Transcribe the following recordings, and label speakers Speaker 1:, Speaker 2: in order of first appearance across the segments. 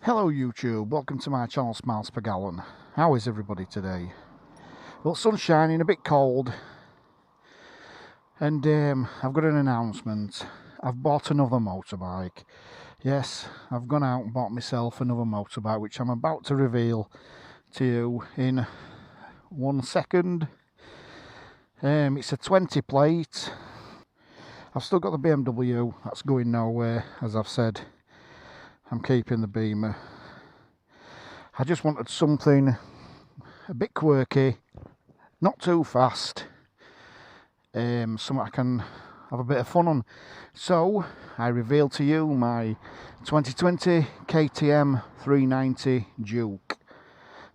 Speaker 1: Hello YouTube, welcome to my channel Smiles Per Gallon. How is everybody today? Well, sun's shining, a bit cold, and I've got an announcement. I've bought another motorbike. Yes, I've gone out and bought myself another motorbike, which I'm about to reveal to you in 1 second. It's a 20 plate. I've still got the BMW, that's going nowhere, as I've said. I'm keeping the Beamer. I just wanted something a bit quirky, not too fast, something I can have a bit of fun on. So I reveal to you my 2020 KTM 390 Duke.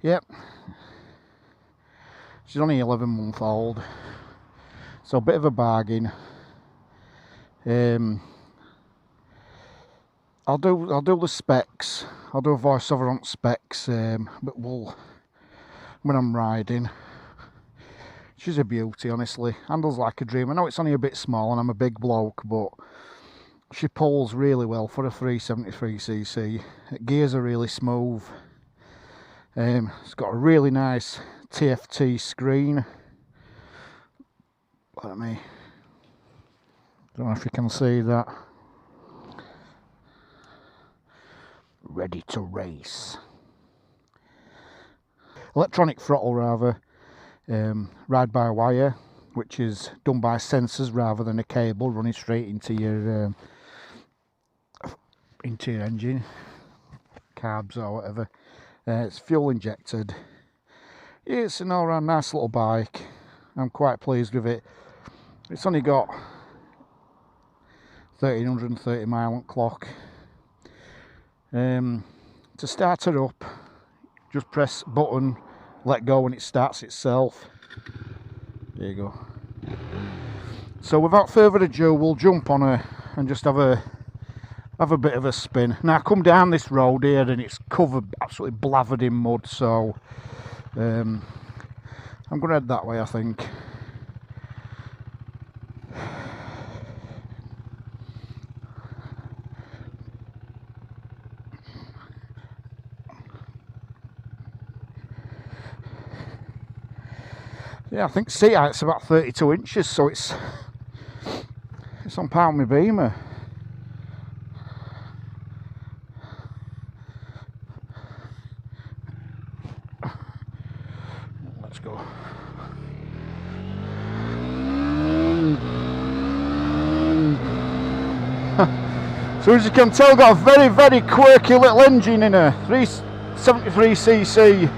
Speaker 1: Yep, she's only 11-month old, so a bit of a bargain. I'll do the specs. I'll do a voiceover on specs, but when I'm riding, she's a beauty, honestly. Handles like a dream. I know it's only a bit small and I'm a big bloke, but she pulls really well for a 373cc. Gears are really smooth. It's got a really nice TFT screen. Don't know if you can see that. Ready to race. Electronic throttle rather, ride by wire, which is done by sensors rather than a cable running straight into your engine, carbs or whatever. It's fuel injected. It's an all-round nice little bike. I'm quite pleased with it. It's only got 1330 mile on clock. To start her up, just press button, let go, and it starts itself. There you go. So without further ado, we'll jump on her and just have a bit of a spin. Now I come down this road here and it's covered, absolutely blathered in mud, so I'm going to head that way, I think. Yeah, I think seat height's about 32 inches, so it's on par with my Beamer. Let's go. So as you can tell, got a very, very quirky little engine in her, 373cc.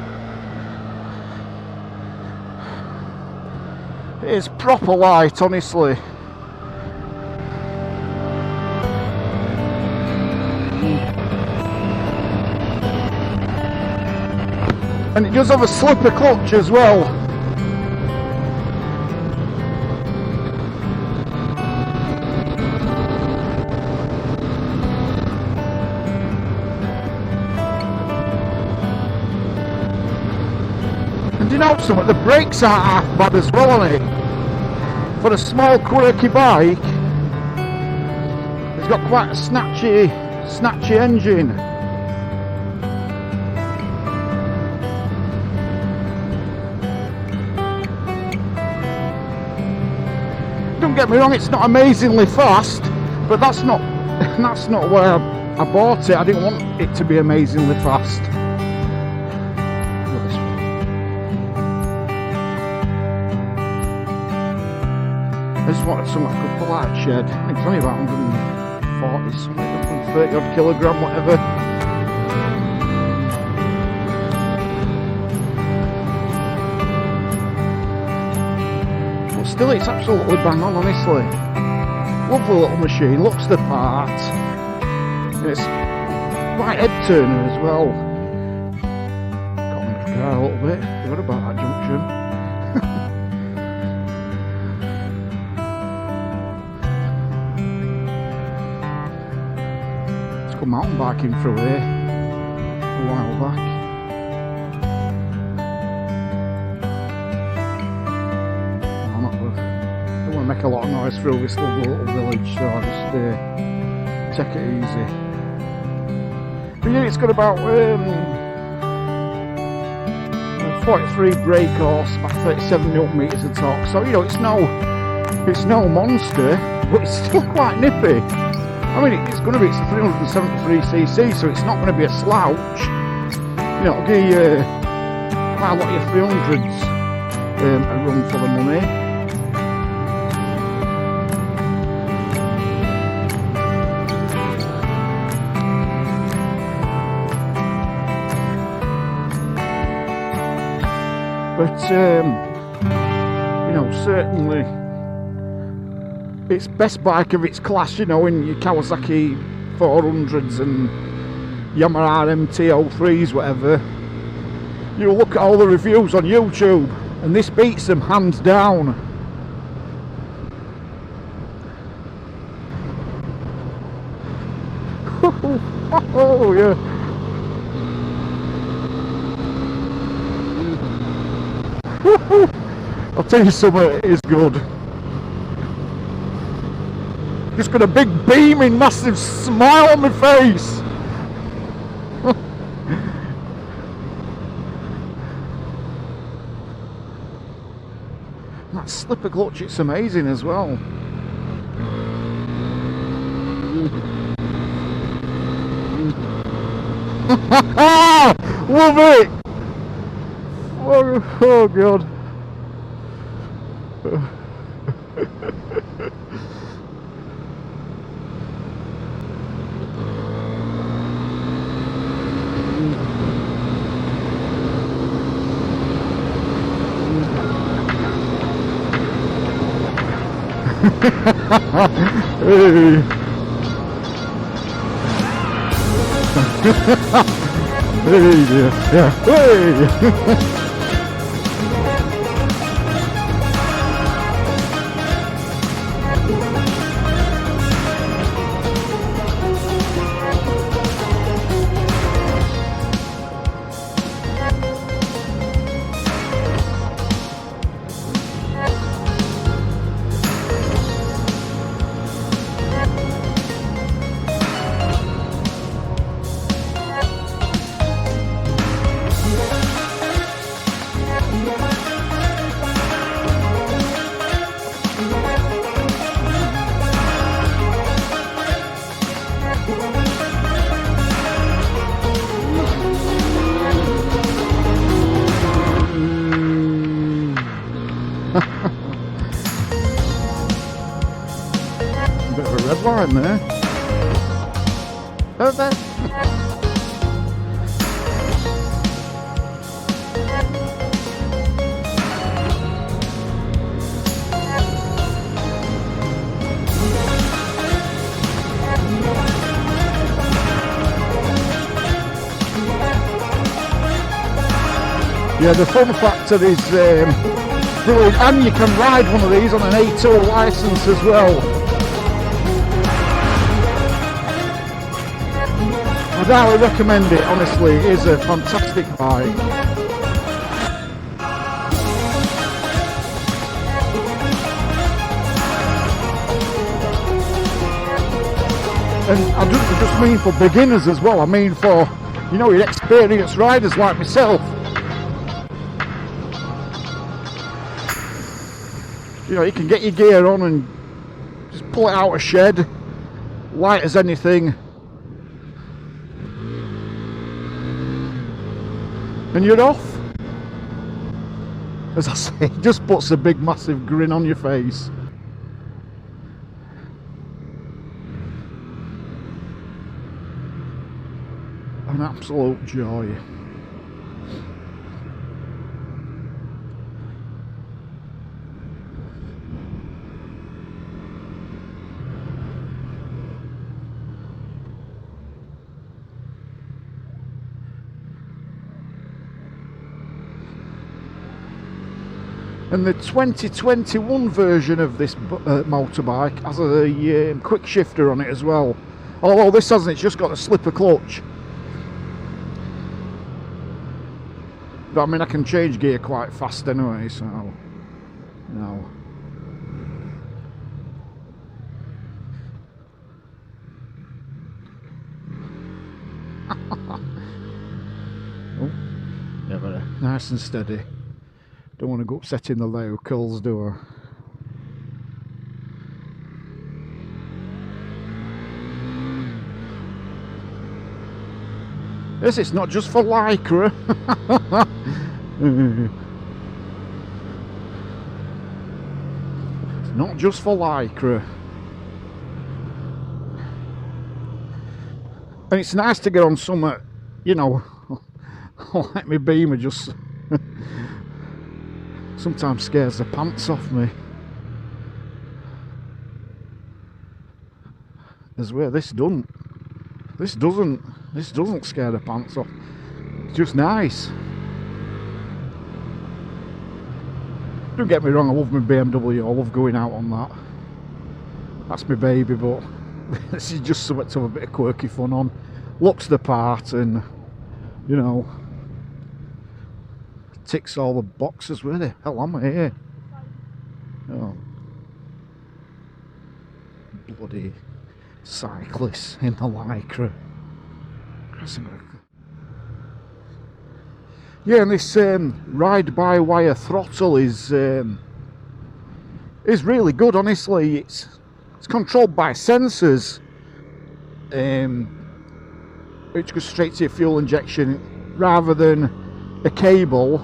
Speaker 1: It is proper light, honestly. And it does have a slipper clutch as well. And you know something, the brakes aren't half bad as well on it. For a small quirky bike, it's got quite a snatchy engine. Don't get me wrong, it's not amazingly fast, but that's not why I bought it. I didn't want it to be amazingly fast. I just wanted something I could pull out of shed. I think it's only about 140 something, 130 odd kilogram, whatever. But still, it's absolutely bang on, honestly. Lovely little machine, looks the part. And it's right head turner as well. Got me off the car a little bit. Forgot about that junction. Mountain biking through here a while back. I'm not good. I don't want to make a lot of noise through this little village, so I just take it easy. But yeah, it's got about 43 brake horse, about 37 newton meters of torque. So you know, it's no monster, but it's still quite nippy. I mean, it's going to be, it's a 373cc, so it's not going to be a slouch. You know, it'll give you quite a lot of your 300s a run for the money. But, you know, certainly it's best bike of its class, you know, in your Kawasaki 400s and Yamaha MT-03s, whatever. You look at all the reviews on YouTube and this beats them hands down. Oh yeah. I'll tell you something, it is good. Just got a big beaming massive smile on my face. That slipper clutch, it's amazing as well. Love it! Oh god. Hey. Hey dear. Yeah. Hey. Bit of a red line there. Oh, there. Yeah, the fun factor is brilliant, and you can ride one of these on an A2 licence as well. I'd highly recommend it, honestly, it is a fantastic bike. And I don't just mean for beginners as well, I mean for, you know, your experienced riders like myself. You know, you can get your gear on and just pull it out of shed, light as anything, and you're off. As I say, it just puts a big massive grin on your face. An absolute joy. And the 2021 version of this motorbike has a quick shifter on it as well. Although this hasn't, it's just got a slipper clutch. But I mean, I can change gear quite fast anyway, so no. Oh, yeah, but nice and steady. Don't want to go upsetting the locals, do I? Yes, it's not just for Lycra. It's not just for Lycra. And it's nice to get on some, you know, like my Beamer just sometimes scares the pants off me. As well, this doesn't scare the pants off. It's just nice. Don't get me wrong, I love my BMW, I love going out on that. That's my baby, but this is just something to have a bit of quirky fun on. Looks the part and, you know, ticks all the boxes. Where the hell am I here? Oh. Bloody cyclists in the Lycra. Yeah, and this ride-by-wire throttle is really good. Honestly, it's controlled by sensors, which goes straight to your fuel injection rather than a cable.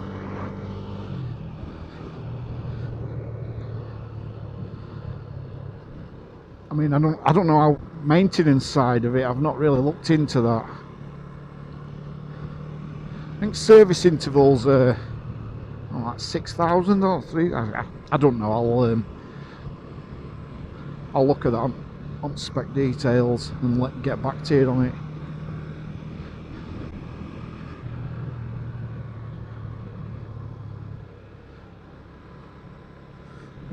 Speaker 1: I mean, I don't know how maintenance side of it. I've not really looked into that. I think service intervals are like 6,000 or 3. I don't know. I'll look at that on spec details and get back to you on it.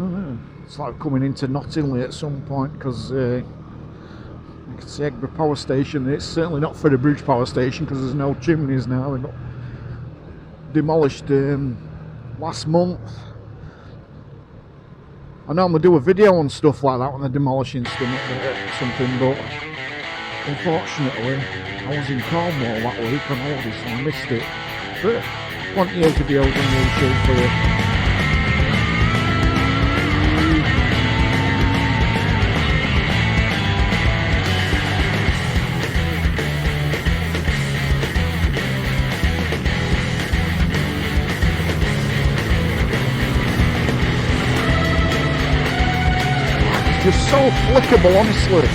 Speaker 1: Oh, it's like coming into Nottingley at some point, because I can see Eggborough Power Station. It's certainly not for the Bridge Power Station because there's no chimneys now. They got demolished last month. I normally do a video on stuff like that when they're demolishing something, but unfortunately I was in Cornwall that week on holiday, so I missed it. But plenty of videos on YouTube for you. Just so flickable, honestly.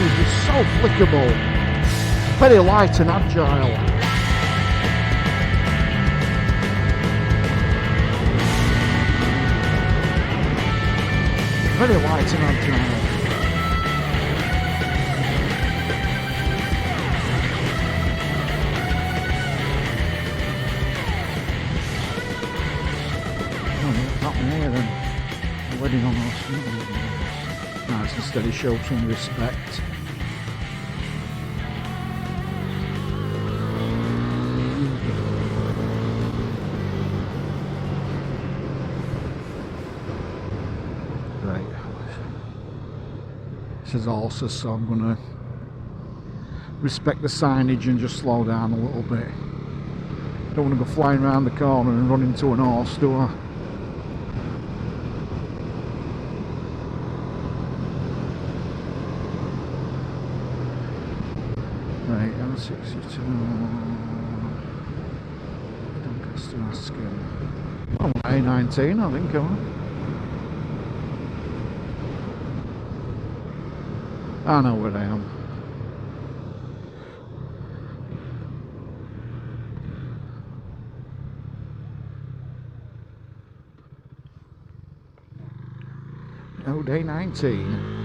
Speaker 1: It's just so flickable. Very light and agile. Very light and agile. Wedding on us. Nice and steady, show some respect. Right. This is also, so I'm going to respect the signage and just slow down a little bit. Don't want to go flying around the corner and run into an horse, do I? Right, M62 Doncaster Askin. I'm on A19, I think, am I know where I am. Oh, day 19.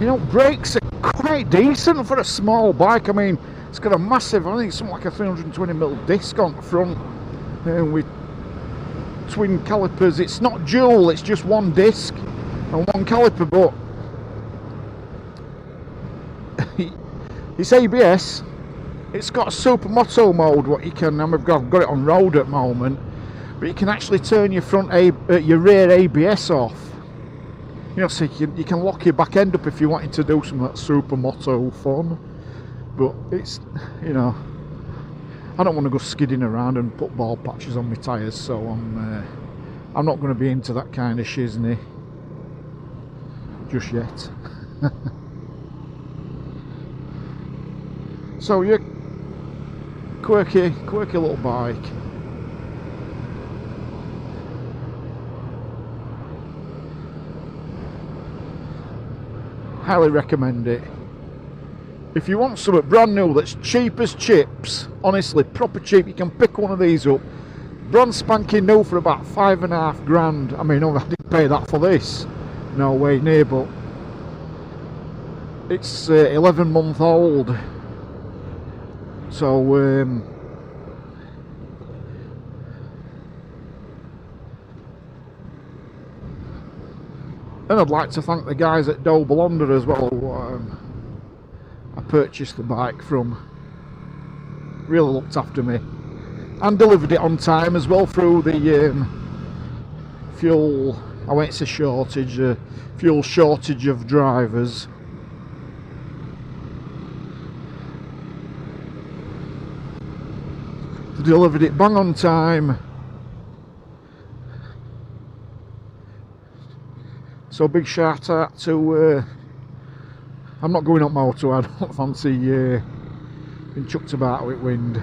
Speaker 1: You know, brakes are quite decent for a small bike. I mean, it's got a massive, I think it's something like a 320mm disc on the front with twin calipers. It's not dual, it's just one disc and one caliper, but it's ABS. it's got a supermoto mode. What you can, I've got it on road at the moment, but you can actually turn your your rear ABS off. You know, so you can lock your back end up if you're wanting to do some supermoto fun. But it's, you know, I don't want to go skidding around and put ball patches on my tyres, so I'm not going to be into that kind of shizney just yet. So yeah, quirky little bike. Highly recommend it. If you want something brand new that's cheap as chips, honestly, proper cheap, you can pick one of these up. Brand spanking new for about $5.5 grand. I mean, I didn't pay that for this. No way near, but it's 11-month old. So, and I'd like to thank the guys at Doble Honda as well, who I purchased the bike from. Really looked after me and delivered it on time as well through the fuel, I won't say shortage, fuel shortage of drivers. They delivered it bang on time. So big shout out to, I'm not going up motor, I don't fancy being chucked about with wind.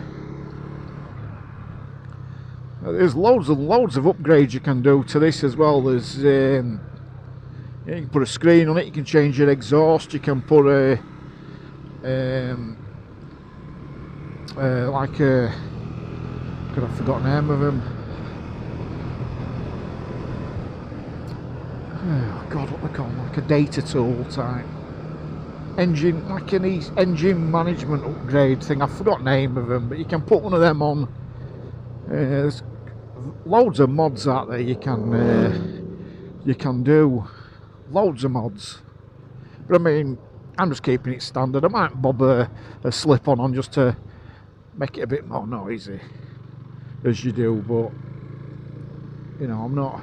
Speaker 1: There's loads of upgrades you can do to this as well. There's you can put a screen on it, you can change your exhaust, you can put a like a, God, I forgot the name of them. Oh God, what they call them? Like a data tool type engine, like an engine management upgrade thing. I forgot the name of them, but you can put one of them on. There's loads of mods out there you can do. Loads of mods. But I mean, I'm just keeping it standard. I might bob a slip on just to make it a bit more noisy, as you do, but you know, I'm not.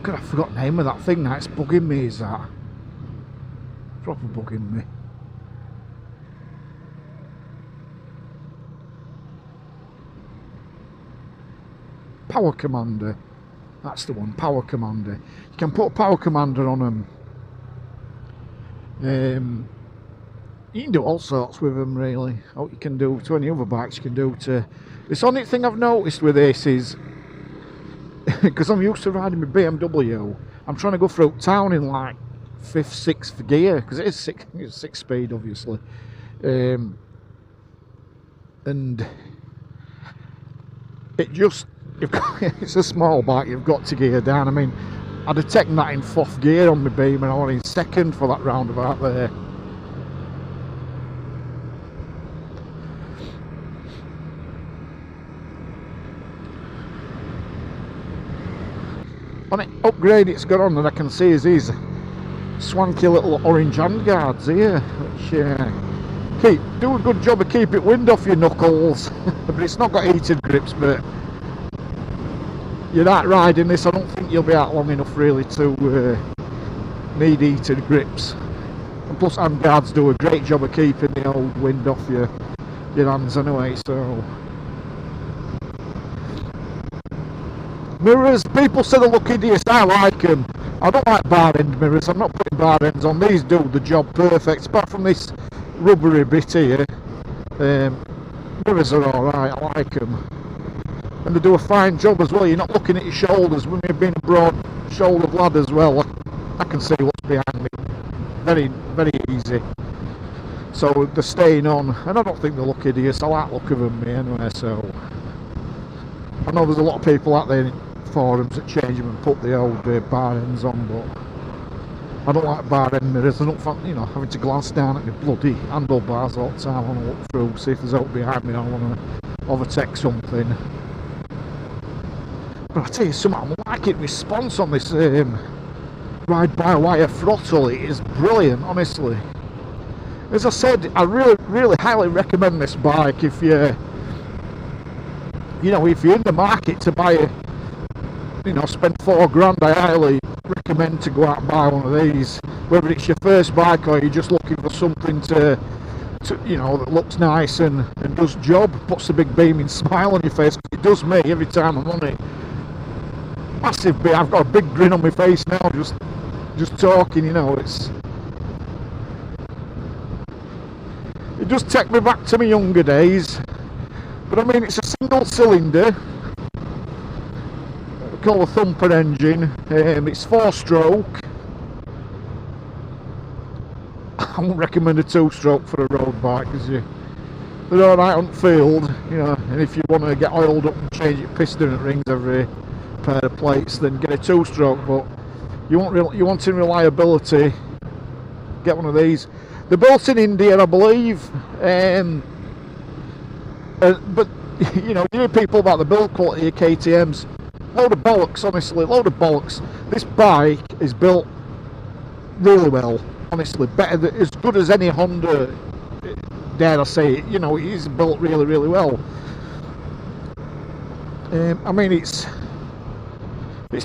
Speaker 1: God, I forgot the name of that thing now. It's bugging me, is that? Proper bugging me. Power Commander. That's the one, Power Commander. You can put a Power Commander on them. You can do all sorts with them, really. What you can do to any other bikes, you can do to... This only thing I've noticed with this is, because I'm used to riding my BMW, I'm trying to go through town in like 5th, 6th gear, because it is 6 speed obviously, and it just, it's a small bike, you've got to gear down. I mean, I'd have taken that in 4th gear on my beam and I was in 2nd for that roundabout there. On it upgrade it's got on, and I can see is these swanky little orange handguards here, which do a good job of keeping wind off your knuckles. But it's not got heated grips, but you're not riding this, I don't think you'll be out long enough really to need heated grips. And plus handguards do a great job of keeping the old wind off your hands anyway, so... Mirrors, people say they look hideous, I like them. I don't like bar end mirrors, I'm not putting bar ends on. These do the job perfect, apart from this rubbery bit here. Mirrors are alright, I like them. And they do a fine job as well, you're not looking at your shoulders. With me being a broad shouldered lad as well, I can see what's behind me. Very, very easy. So they're staying on, and I don't think they look hideous, I like the look of them anyway, so... I know there's a lot of people out there forums that change them and put the old bar ends on, but I don't like bar end mirrors. I don't find, you know, having to glance down at the bloody handlebars all the time. I want to look through, see if there's out behind me. I want to overtake something. But I tell you something, I'm liking response on this ride-by-wire throttle. It is brilliant, honestly. As I said, I really highly recommend this bike if you know, if you're in the market to buy a, you know, spend $4,000. I highly recommend to go out and buy one of these, whether it's your first bike or you're just looking for something to you know, that looks nice and does job, puts a big beaming smile on your face. It does me every time I'm on it. Massive bit. I've got a big grin on my face now just talking, you know. It does take me back to my younger days. But I mean, it's a single cylinder, called a thumper engine. It's 4-stroke. I wouldn't recommend a 2-stroke for a road bike because they're alright on field, you know. And if you want to get oiled up and change your piston and rings every pair of plates, then get a 2-stroke. But you wanting reliability, get one of these. They're built in India, I believe. But you know, you hear people about the build quality of KTM's. Load of bollocks, honestly, load of bollocks. This bike is built really well, honestly, as good as any Honda, dare I say it. You know, it is built really well. I mean, it's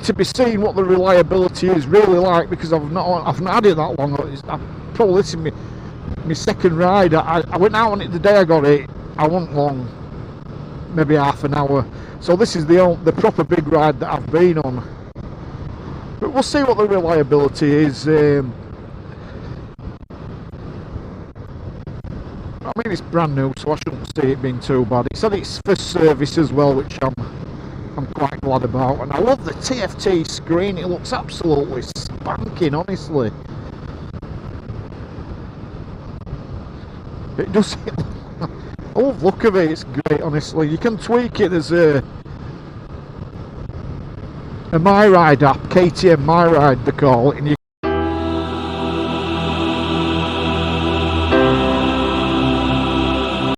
Speaker 1: to be seen what the reliability is really like, because I've not had it that long. Probably this is my second ride. I went out on it the day I got it. I wasn't long, maybe half an hour. So this is the proper big ride that I've been on. But we'll see what the reliability is. I mean, it's brand new, so I shouldn't see it being too bad. It said it's for service as well, which I'm quite glad about. And I love the TFT screen. It looks absolutely spanking, honestly. It does. I love the look of it. It's great, honestly. You can tweak it. There's a MyRide app, KTM MyRide they call it, and you